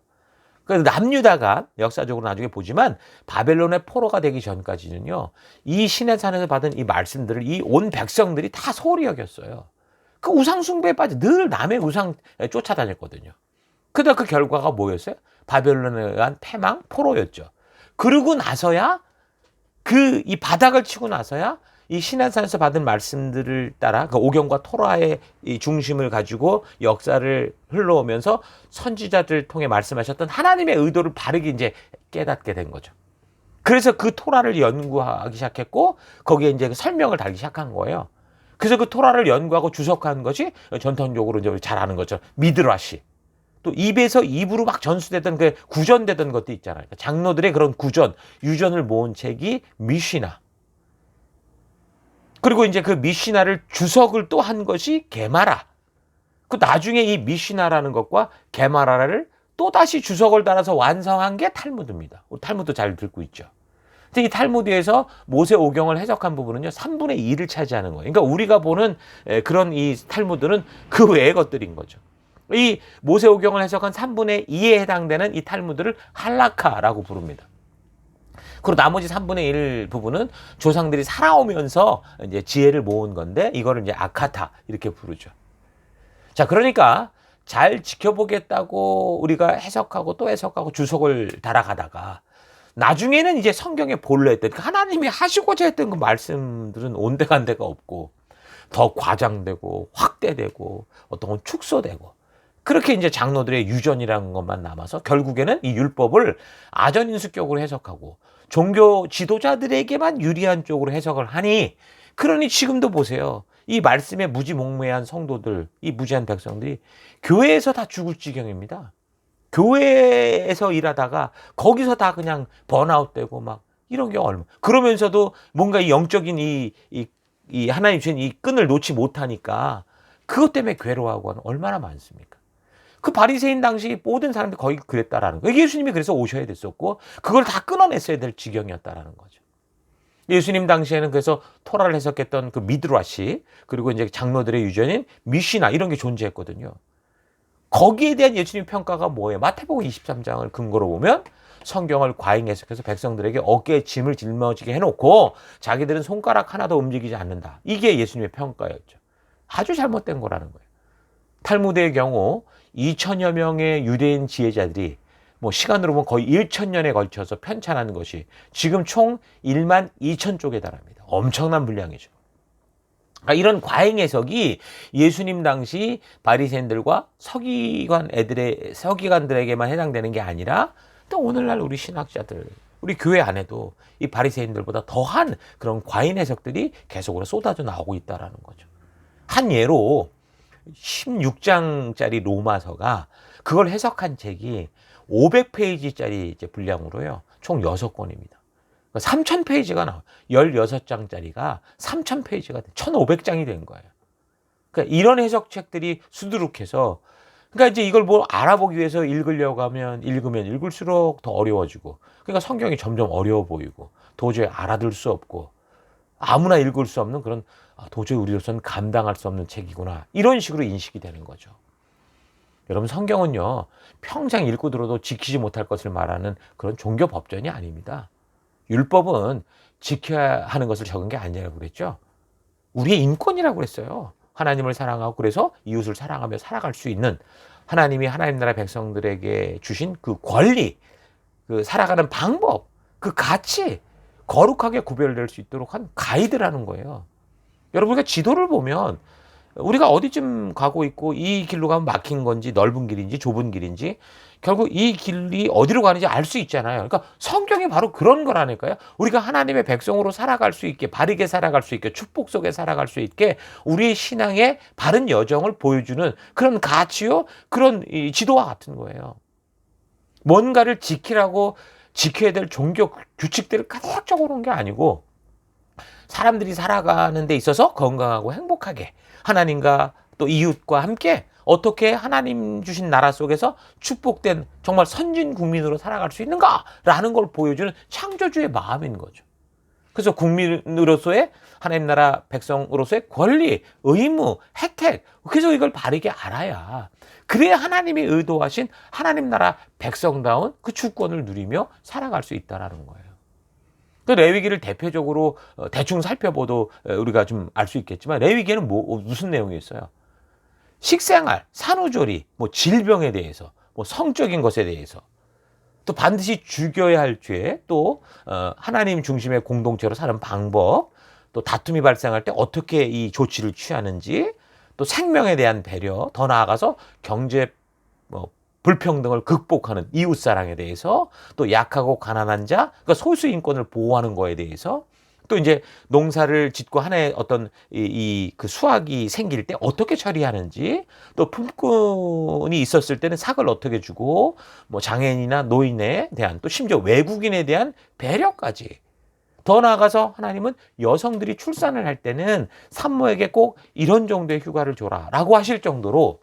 그래서 남유다가 역사적으로 나중에 보지만 바벨론의 포로가 되기 전까지는요, 이 시내산에서 받은 이 말씀들을 이 온 백성들이 다 소홀히 여겼어요. 그 우상 숭배에 빠져 늘 남의 우상 쫓아다녔거든요. 그러다 그 결과가 뭐였어요? 바벨론에 의한 패망, 포로였죠. 그러고 나서야 이 바닥을 치고 나서야 이 시내산에서 받은 말씀들을 따라 그 오경과 토라의 이 중심을 가지고 역사를 흘러오면서 선지자들 통해 말씀하셨던 하나님의 의도를 바르게 이제 깨닫게 된 거죠. 그래서 그 토라를 연구하기 시작했고 거기에 이제 설명을 달기 시작한 거예요. 그래서 그 토라를 연구하고 주석한 것이 전통적으로 이제 잘 아는 것처럼 미드라시. 또 입에서 입으로 막 전수되던 그 구전되던 것도 있잖아요. 장로들의 그런 구전, 유전을 모은 책이 미시나. 그리고 이제 그 미시나를 주석을 또 한 것이 게마라. 그 나중에 이 미시나라는 것과 게마라를 또 다시 주석을 달아서 완성한 게 탈무드입니다. 탈무드 잘 듣고 있죠. 근데 이 탈무드에서 모세오경을 해석한 부분은요, 3분의 2를 차지하는 거예요. 그러니까 우리가 보는 그런 이 탈무드는 그 외의 것들인 거죠. 이 모세오경을 해석한 3분의 2에 해당되는 이 탈무드를 할라카라고 부릅니다. 그리고 나머지 3분의 1 부분은 조상들이 살아오면서 이제 지혜를 모은 건데 이거를 이제 아카타 이렇게 부르죠. 자, 그러니까 잘 지켜보겠다고 우리가 해석하고 또 해석하고 주석을 달아가다가 나중에는 이제 성경에 본래 했던 그러니까 하나님이 하시고자 했던 그 말씀들은 온데간데가 없고 더 과장되고 확대되고 어떤 건 축소되고 그렇게 이제 장로들의 유전이라는 것만 남아서 결국에는 이 율법을 아전인수격으로 해석하고 종교 지도자들에게만 유리한 쪽으로 해석을 하니 그러니 지금도 보세요. 이 말씀에 무지몽매한 성도들, 이 무지한 백성들이 교회에서 다 죽을 지경입니다. 교회에서 일하다가 거기서 다 그냥 번아웃되고 막 이런 게 얼마. 그러면서도 뭔가 이 영적인 이 하나님 주신 이 끈을 놓지 못하니까 그것 때문에 괴로워하고 하는 얼마나 많습니까? 그 바리새인 당시 모든 사람들이 거의 그랬다라는 거예요. 예수님이 그래서 오셔야 됐었고 그걸 다 끊어냈어야 될 지경이었다라는 거죠. 예수님 당시에는 그래서 토라를 해석했던 그 미드라시 그리고 이제 장로들의 유전인 미시나 이런 게 존재했거든요. 거기에 대한 예수님 평가가 뭐예요? 마태복음 23장을 근거로 보면 성경을 과잉 해석해서 백성들에게 어깨에 짐을 짊어지게 해놓고 자기들은 손가락 하나도 움직이지 않는다. 이게 예수님의 평가였죠. 아주 잘못된 거라는 거예요. 탈무드의 경우 2천여 명의 유대인 지혜자들이 뭐 시간으로 보면 거의 1,000년에 걸쳐서 편찬하는 것이 지금 총 1만 2천 쪽에 달합니다. 엄청난 분량이죠. 이런 과잉 해석이 예수님 당시 바리새인들과 서기관들에게만 해당되는 게 아니라 또 오늘날 우리 신학자들, 우리 교회 안에도 이 바리새인들보다 더한 그런 과잉 해석들이 계속으로 쏟아져 나오고 있다라는 거죠. 한 예로 16장짜리 로마서가 그걸 해석한 책이 500페이지짜리 이제 분량으로요. 총 6권입니다. 3,000페이지가 나와요. 16장짜리가 3,000페이지가 1,500장이 된 거예요. 그러니까 이런 해석책들이 수두룩해서 그러니까 이제 이걸 뭐 알아보기 위해서 읽으려고 하면 읽으면 읽을수록 더 어려워지고 그러니까 성경이 점점 어려워 보이고 도저히 알아들 수 없고 아무나 읽을 수 없는 그런 도저히 우리로서는 감당할 수 없는 책이구나 이런 식으로 인식이 되는 거죠. 여러분 성경은요 평생 읽고 들어도 지키지 못할 것을 말하는 그런 종교 법전이 아닙니다. 율법은 지켜야 하는 것을 적은 게 아니라고 그랬죠. 우리의 인권이라고 그랬어요. 하나님을 사랑하고 그래서 이웃을 사랑하며 살아갈 수 있는 하나님이 하나님 나라 백성들에게 주신 그 권리, 그 살아가는 방법, 그 가치 거룩하게 구별될 수 있도록 한 가이드라는 거예요. 여러분 우리가 지도를 보면 우리가 어디쯤 가고 있고 이 길로 가면 막힌 건지 넓은 길인지 좁은 길인지 결국 이 길이 어디로 가는지 알 수 있잖아요. 그러니까 성경이 바로 그런 거라니까요. 우리가 하나님의 백성으로 살아갈 수 있게 바르게 살아갈 수 있게 축복 속에 살아갈 수 있게 우리의 신앙의 바른 여정을 보여주는 그런 가치요. 그런 이 지도와 같은 거예요. 뭔가를 지키라고 지켜야 될 종교 규칙들을 가득 적어놓은 게 아니고 사람들이 살아가는 데 있어서 건강하고 행복하게 하나님과 또 이웃과 함께 어떻게 하나님 주신 나라 속에서 축복된 정말 선진 국민으로 살아갈 수 있는가라는 걸 보여주는 창조주의 마음인 거죠. 그래서 국민으로서의 하나님 나라 백성으로서의 권리, 의무, 혜택 그래서 이걸 바르게 알아야 그래야 하나님이 의도하신 하나님 나라 백성다운 그 주권을 누리며 살아갈 수 있다는 거예요. 그 레위기를 대표적으로 대충 살펴봐도 우리가 좀 알 수 있겠지만 레위기에는 무슨 내용이 있어요? 식생활, 산후조리, 뭐 질병에 대해서, 뭐 성적인 것에 대해서, 또 반드시 죽여야 할 죄, 또 하나님 중심의 공동체로 사는 방법, 또 다툼이 발생할 때 어떻게 이 조치를 취하는지, 또 생명에 대한 배려, 더 나아가서 경제 불평등을 극복하는 이웃사랑에 대해서, 또 약하고 가난한 자, 그러니까 소수 인권을 보호하는 거에 대해서, 또 이제 농사를 짓고 한 해 어떤 그 수확이 생길 때 어떻게 처리하는지, 또 품꾼이 있었을 때는 삭을 어떻게 주고, 뭐 장애인이나 노인에 대한, 또 심지어 외국인에 대한 배려까지. 더 나아가서 하나님은 여성들이 출산을 할 때는 산모에게 꼭 이런 정도의 휴가를 줘라라고 하실 정도로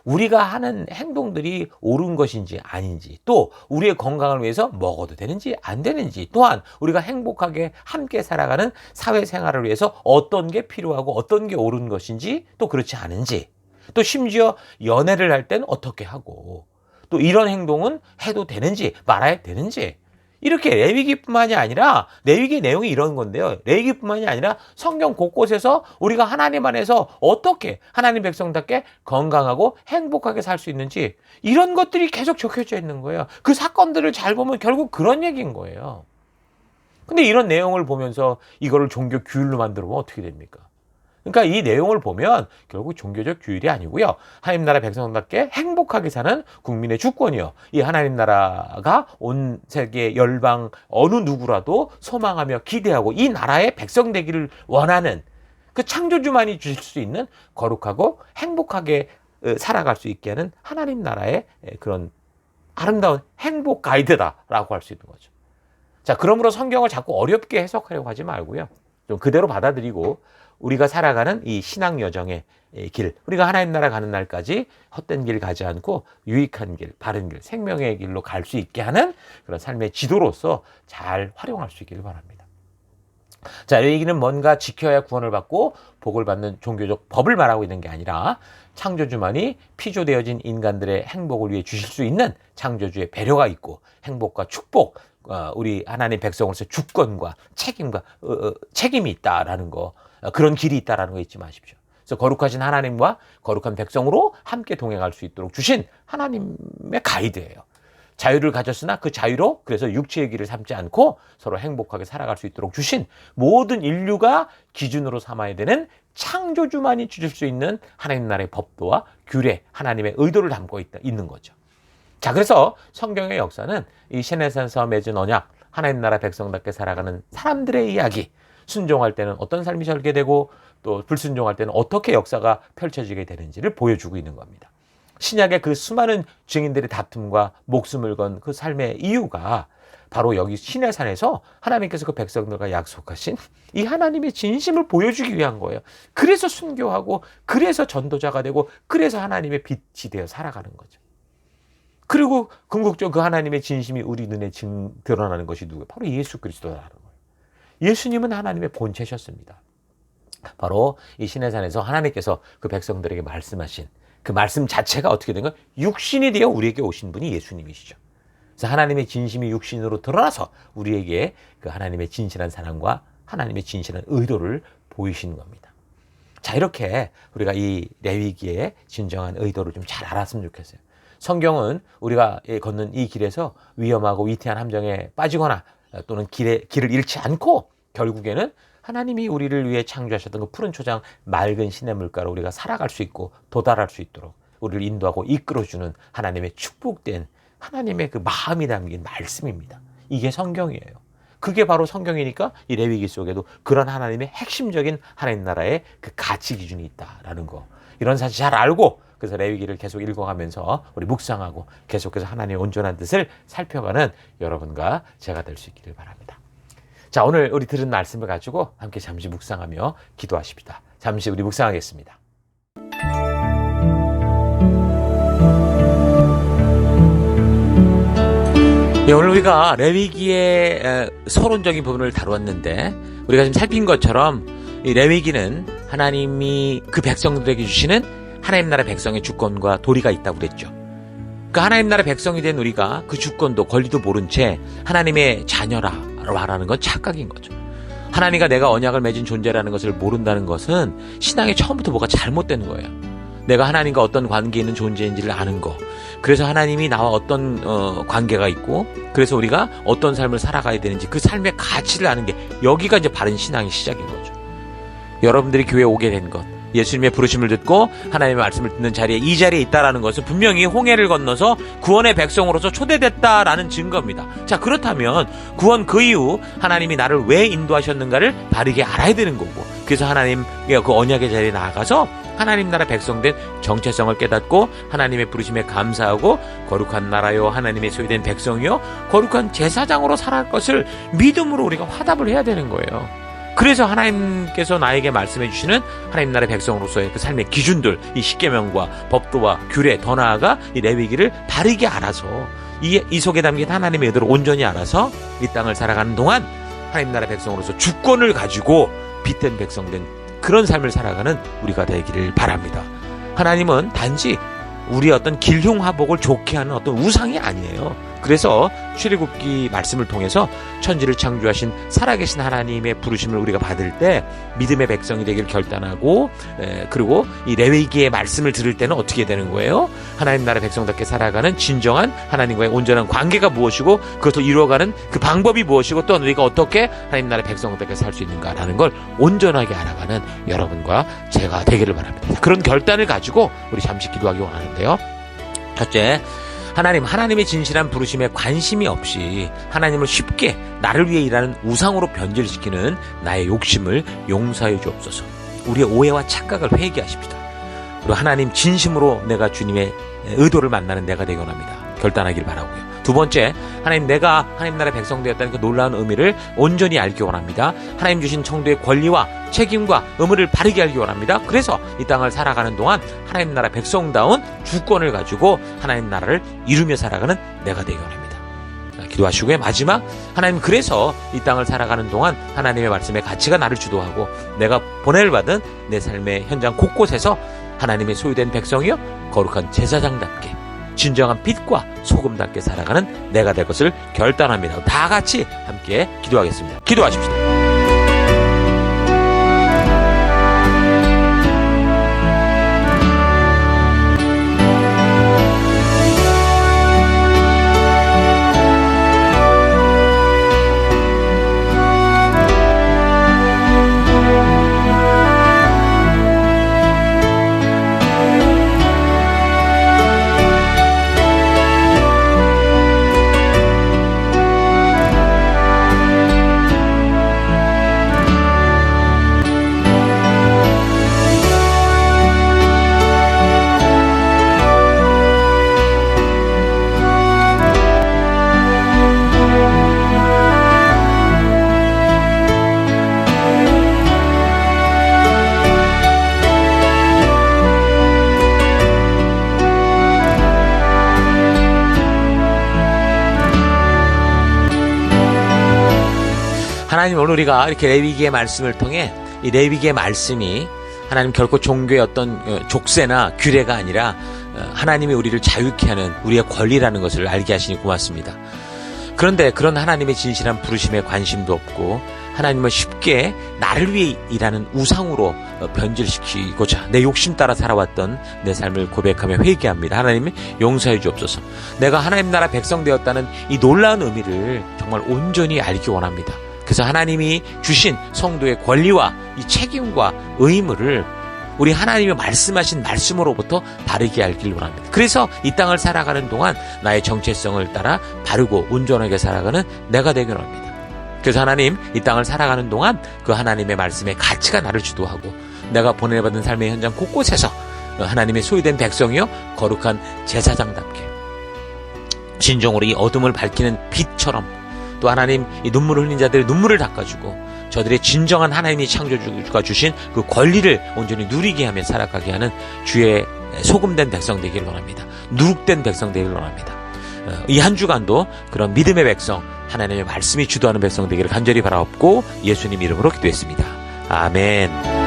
우리가 하는 행동들이 옳은 것인지 아닌지, 또 우리의 건강을 위해서 먹어도 되는지 안 되는지, 또한 우리가 행복하게 함께 살아가는 사회생활을 위해서 어떤 게 필요하고 어떤 게 옳은 것인지, 또 그렇지 않은지, 또 심지어 연애를 할 때는 어떻게 하고, 또 이런 행동은 해도 되는지 말아야 되는지, 이렇게 레위기뿐만이 아니라 레위기의 내용이 이런 건데요. 레위기뿐만이 아니라 성경 곳곳에서 우리가 하나님 안에서 어떻게 하나님 백성답게 건강하고 행복하게 살 수 있는지 이런 것들이 계속 적혀져 있는 거예요. 그 사건들을 잘 보면 결국 그런 얘기인 거예요. 근데 이런 내용을 보면서 이거를 종교 규율로 만들면 어떻게 됩니까? 그러니까 이 내용을 보면 결국 종교적 규율이 아니고요. 하나님 나라 백성답게 행복하게 사는 국민의 주권이요. 이 하나님 나라가 온 세계 열방 어느 누구라도 소망하며 기대하고 이 나라의 백성 되기를 원하는 그 창조주만이 주실 수 있는 거룩하고 행복하게 살아갈 수 있게 하는 하나님 나라의 그런 아름다운 행복 가이드다라고 할 수 있는 거죠. 자, 그러므로 성경을 자꾸 어렵게 해석하려고 하지 말고요. 좀 그대로 받아들이고 우리가 살아가는 이 신앙 여정의 길, 우리가 하나님 나라 가는 날까지 헛된 길 가지 않고 유익한 길, 바른 길, 생명의 길로 갈 수 있게 하는 그런 삶의 지도로서 잘 활용할 수 있기를 바랍니다. 자, 이 얘기는 뭔가 지켜야 구원을 받고 복을 받는 종교적 법을 말하고 있는 게 아니라 창조주만이 피조되어진 인간들의 행복을 위해 주실 수 있는 창조주의 배려가 있고 행복과 축복, 우리 하나님 백성으로서 주권과 책임과 책임이 있다라는 거, 그런 길이 있다라는 거 잊지 마십시오. 그래서 거룩하신 하나님과 거룩한 백성으로 함께 동행할 수 있도록 주신 하나님의 가이드예요. 자유를 가졌으나 그 자유로 그래서 육체의 길을 삼지 않고 서로 행복하게 살아갈 수 있도록 주신 모든 인류가 기준으로 삼아야 되는 창조주만이 주실 수 있는 하나님 나라의 법도와 규례, 하나님의 의도를 담고 있는 거죠. 자, 그래서 성경의 역사는 이 시내산에서 맺은 언약, 하나님 나라 백성답게 살아가는 사람들의 이야기, 순종할 때는 어떤 삶이 설계되고 또 불순종할 때는 어떻게 역사가 펼쳐지게 되는지를 보여주고 있는 겁니다. 신약의 그 수많은 증인들의 다툼과 목숨을 건 그 삶의 이유가 바로 여기 시내산에서 하나님께서 그 백성들과 약속하신 이 하나님의 진심을 보여주기 위한 거예요. 그래서 순교하고 그래서 전도자가 되고 그래서 하나님의 빛이 되어 살아가는 거죠. 그리고 궁극적으로 그 하나님의 진심이 우리 눈에 드러나는 것이 누구예요? 바로 예수 그리스도라는 거예요. 예수님은 하나님의 본체셨습니다. 바로 이 시내산에서 하나님께서 그 백성들에게 말씀하신 그 말씀 자체가 어떻게 된 거예요? 육신이 되어 우리에게 오신 분이 예수님이시죠. 그래서 하나님의 진심이 육신으로 드러나서 우리에게 그 하나님의 진실한 사랑과 하나님의 진실한 의도를 보이시는 겁니다. 자, 이렇게 우리가 이 레위기의 진정한 의도를 좀 잘 알았으면 좋겠어요. 성경은 우리가 걷는 이 길에서 위험하고 위태한 함정에 빠지거나 또는 길을 잃지 않고 결국에는 하나님이 우리를 위해 창조하셨던 그 푸른 초장 맑은 시냇물가로 우리가 살아갈 수 있고 도달할 수 있도록 우리를 인도하고 이끌어주는 하나님의 축복된 하나님의 그 마음이 담긴 말씀입니다. 이게 성경이에요. 그게 바로 성경이니까 이 레위기 속에도 그런 하나님의 핵심적인 하나님 나라의 그 가치 기준이 있다라는 거. 이런 사실 잘 알고 그래서 레위기를 계속 읽어가면서 우리 묵상하고 계속해서 하나님의 온전한 뜻을 살펴가는 여러분과 제가 될 수 있기를 바랍니다. 자, 오늘 우리 들은 말씀을 가지고 함께 잠시 묵상하며 기도하십니다. 잠시 우리 묵상하겠습니다. 예, 오늘 우리가 레위기의 서론적인 부분을 다루었는데 우리가 지금 살핀 것처럼 이 레위기는 하나님이 그 백성들에게 주시는 하나님 나라 백성의 주권과 도리가 있다고 그랬죠. 그 하나님 나라 백성이 된 우리가 그 주권도 권리도 모른 채 하나님의 자녀라고 말하는 건 착각인 거죠. 하나님과 내가 언약을 맺은 존재라는 것을 모른다는 것은 신앙의 처음부터 뭐가 잘못된 거예요. 내가 하나님과 어떤 관계에 있는 존재인지를 아는 거. 그래서 하나님이 나와 어떤 관계가 있고 그래서 우리가 어떤 삶을 살아가야 되는지 그 삶의 가치를 아는 게 여기가 이제 바른 신앙의 시작인 거죠. 여러분들이 교회에 오게 된 것, 예수님의 부르심을 듣고 하나님의 말씀을 듣는 자리에 이 자리에 있다라는 것은 분명히 홍해를 건너서 구원의 백성으로서 초대됐다라는 증거입니다. 자, 그렇다면 구원 그 이후 하나님이 나를 왜 인도하셨는가를 바르게 알아야 되는 거고 그래서 하나님의 그 언약의 자리에 나아가서 하나님 나라 백성된 정체성을 깨닫고 하나님의 부르심에 감사하고 거룩한 나라요 하나님의 소유된 백성이요 거룩한 제사장으로 살아갈 것을 믿음으로 우리가 화답을 해야 되는 거예요. 그래서 하나님께서 나에게 말씀해 주시는 하나님 나라의 백성으로서의 그 삶의 기준들, 이 십계명과 법도와 규례, 더 나아가 이 레위기를 바르게 알아서 이 속에 담긴 하나님의 의도를 온전히 알아서 이 땅을 살아가는 동안 하나님 나라의 백성으로서 주권을 가지고 빛된 백성된 그런 삶을 살아가는 우리가 되기를 바랍니다. 하나님은 단지 우리의 어떤 길흉화복을 좋게 하는 어떤 우상이 아니에요. 그래서 출애굽기 말씀을 통해서 천지를 창조하신 살아계신 하나님의 부르심을 우리가 받을 때 믿음의 백성이 되길 결단하고, 그리고 이 레위기의 말씀을 들을 때는 어떻게 되는 거예요? 하나님 나라 백성답게 살아가는 진정한 하나님과의 온전한 관계가 무엇이고 그것을 이루어가는 그 방법이 무엇이고 또 우리가 어떻게 하나님 나라 백성답게 살 수 있는가라는 걸 온전하게 알아가는 여러분과 제가 되기를 바랍니다. 그런 결단을 가지고 우리 잠시 기도하기 원하는데요. 첫째, 하나님의 진실한 부르심에 관심이 없이 하나님을 쉽게 나를 위해 일하는 우상으로 변질시키는 나의 욕심을 용서해 주옵소서. 우리의 오해와 착각을 회개하십시다. 그리고 하나님 진심으로 내가 주님의 의도를 만나는 내가 되기 원합니다. 결단하길 바라고요. 두 번째, 내가 하나님 나라의 백성 되었다는 그 놀라운 의미를 온전히 알기 원합니다. 하나님 주신 청도의 권리와 책임과 의무를 바르게 알기 원합니다. 그래서 이 땅을 살아가는 동안 하나님 나라 백성다운 주권을 가지고 하나님 나라를 이루며 살아가는 내가 되기 원합니다. 기도하시고요. 마지막, 하나님 그래서 이 땅을 살아가는 동안 하나님의 말씀의 가치가 나를 주도하고 내가 보냄을 받은 내 삶의 현장 곳곳에서 하나님의 소유된 백성이요 거룩한 제사장답게 진정한 빛과 소금답게 살아가는 내가 될 것을 결단합니다. 다 같이 함께 기도하겠습니다. 기도하십시다. 하나님, 오늘 우리가 이렇게 레위기의 말씀을 통해 이 레위기의 말씀이 하나님 결코 종교의 어떤 족쇄나 규례가 아니라 하나님이 우리를 자유케 하는 우리의 권리라는 것을 알게 하시니 고맙습니다. 그런데 그런 하나님의 진실한 부르심에 관심도 없고 하나님을 쉽게 나를 위해 일하는 우상으로 변질시키고자 내 욕심 따라 살아왔던 내 삶을 고백하며 회개합니다. 하나님 용서해 주옵소서. 내가 하나님 나라 백성 되었다는 이 놀라운 의미를 정말 온전히 알기 원합니다. 그래서 하나님이 주신 성도의 권리와 이 책임과 의무를 우리 하나님이 말씀하신 말씀으로부터 바르게 알길 원합니다. 그래서 이 땅을 살아가는 동안 나의 정체성을 따라 바르고 온전하게 살아가는 내가 되길 원합니다. 그래서 하나님, 이 땅을 살아가는 동안 그 하나님의 말씀의 가치가 나를 주도하고 내가 보내받은 삶의 현장 곳곳에서 하나님의 소유된 백성이요 거룩한 제사장답게 진정으로 이 어둠을 밝히는 빛처럼 또 하나님 이 눈물을 흘린 자들의 눈물을 닦아주고 저들의 진정한 하나님이 창조주가 주신 그 권리를 온전히 누리게 하며 살아가게 하는 주의 소금된 백성 되기를 원합니다. 누룩된 백성 되기를 원합니다. 이 한 주간도 그런 믿음의 백성, 하나님의 말씀이 주도하는 백성 되기를 간절히 바라옵고 예수님 이름으로 기도했습니다. 아멘.